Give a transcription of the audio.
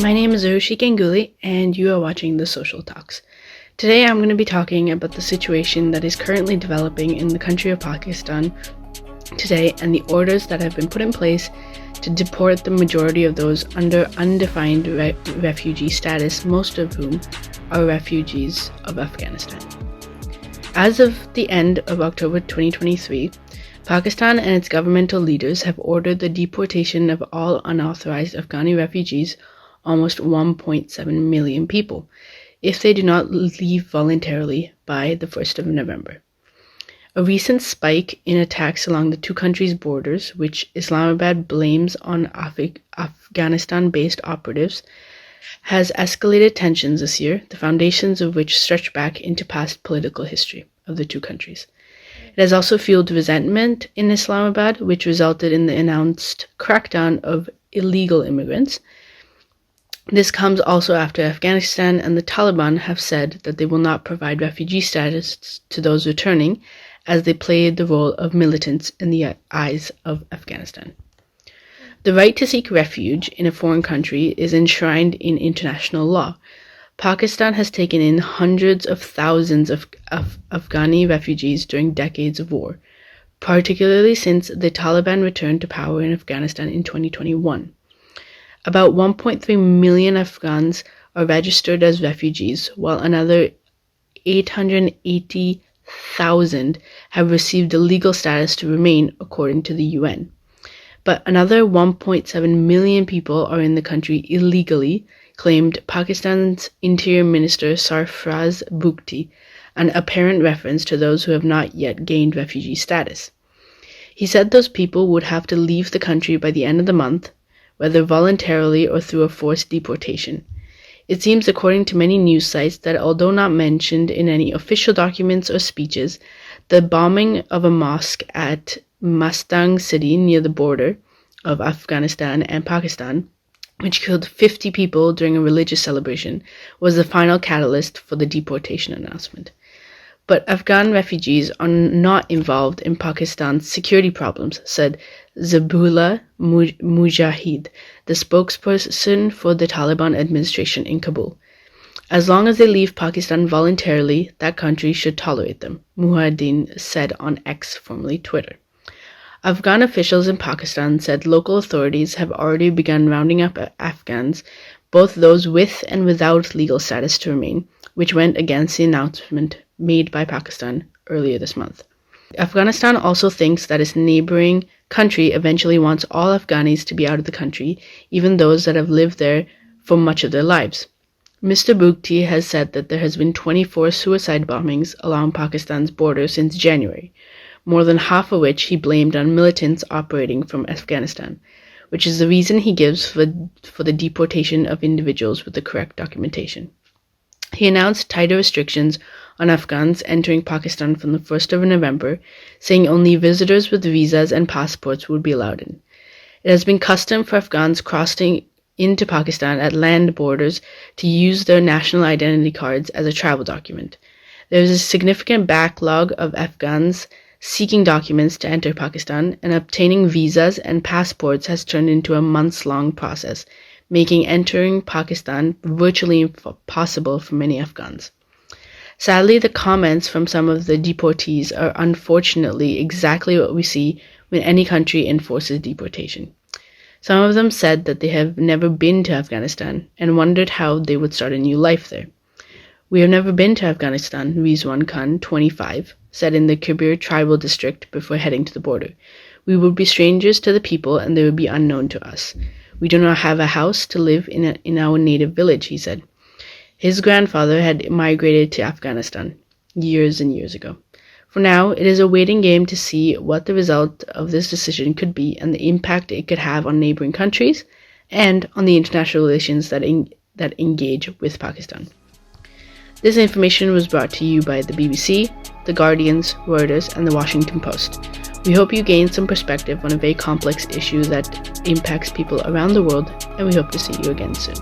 My name is Arushi Ganguly, and you are watching The Social Talks. Today I'm going to be talking about the situation that is currently developing in the country of Pakistan today and the orders that have been put in place to deport the majority of those under undefined refugee status, most of whom are refugees of Afghanistan. As of the end of October 2023, Pakistan and its governmental leaders have ordered the deportation of all unauthorized Afghani refugees, almost 1.7 million people, if they do not leave voluntarily by the 1st of November. A recent spike in attacks along the two countries' borders, which Islamabad blames on Afghanistan-based operatives, has escalated tensions this year, the foundations of which stretch back into past political history of the two countries. It has also fueled resentment in Islamabad, which resulted in the announced crackdown of illegal immigrants. This comes also after Afghanistan and the Taliban have said that they will not provide refugee status to those returning, as they played the role of militants in the eyes of Afghanistan. The right to seek refuge in a foreign country is enshrined in international law. Pakistan has taken in hundreds of thousands of Afghani refugees during decades of war, particularly since the Taliban returned to power in Afghanistan in 2021. About 1.3 million Afghans are registered as refugees, while another 880,000 have received the legal status to remain, according to the UN. But another 1.7 million people are in the country illegally, claimed Pakistan's Interior Minister Sarfraz Bugti, an apparent reference to those who have not yet gained refugee status. He said those people would have to leave the country by the end of the month, whether voluntarily or through a forced deportation. It seems, according to many news sites, that although not mentioned in any official documents or speeches, the bombing of a mosque at Mustang City near the border of Afghanistan and Pakistan, which killed 50 people during a religious celebration, was the final catalyst for the deportation announcement. But Afghan refugees are not involved in Pakistan's security problems, said Zabihullah Mujahid, the spokesperson for the Taliban administration in Kabul. As long as they leave Pakistan voluntarily, that country should tolerate them, Mujahideen said on X, formerly Twitter. Afghan officials in Pakistan said local authorities have already begun rounding up Afghans, both those with and without legal status to remain, which went against the announcement made by Pakistan earlier this month. Afghanistan also thinks that its neighboring country eventually wants all Afghanis to be out of the country, even those that have lived there for much of their lives. Mr. Bugti has said that there has been 24 suicide bombings along Pakistan's border since January, more than half of which he blamed on militants operating from Afghanistan, which is the reason he gives for the deportation of individuals with the correct documentation. He announced tighter restrictions on Afghans entering Pakistan from the 1st of November, saying only visitors with visas and passports would be allowed in. It has been custom for Afghans crossing into Pakistan at land borders to use their national identity cards as a travel document. There is a significant backlog of Afghans seeking documents to enter Pakistan, and obtaining visas and passports has turned into a months-long process, making entering Pakistan virtually impossible for many Afghans. Sadly, the comments from some of the deportees are unfortunately exactly what we see when any country enforces deportation. Some of them said that they have never been to Afghanistan and wondered how they would start a new life there. "We have never been to Afghanistan," Rizwan Khan, 25, said in the Khyber tribal district before heading to the border. "We would be strangers to the people and they would be unknown to us. We do not have a house to live in our native village," he said. His grandfather had migrated to Afghanistan years and years ago. For now, it is a waiting game to see what the result of this decision could be and the impact it could have on neighboring countries and on the international relations that engage with Pakistan. This information was brought to you by the BBC, The Guardians, Reuters, and The Washington Post. We hope you gained some perspective on a very complex issue that impacts people around the world, and we hope to see you again soon.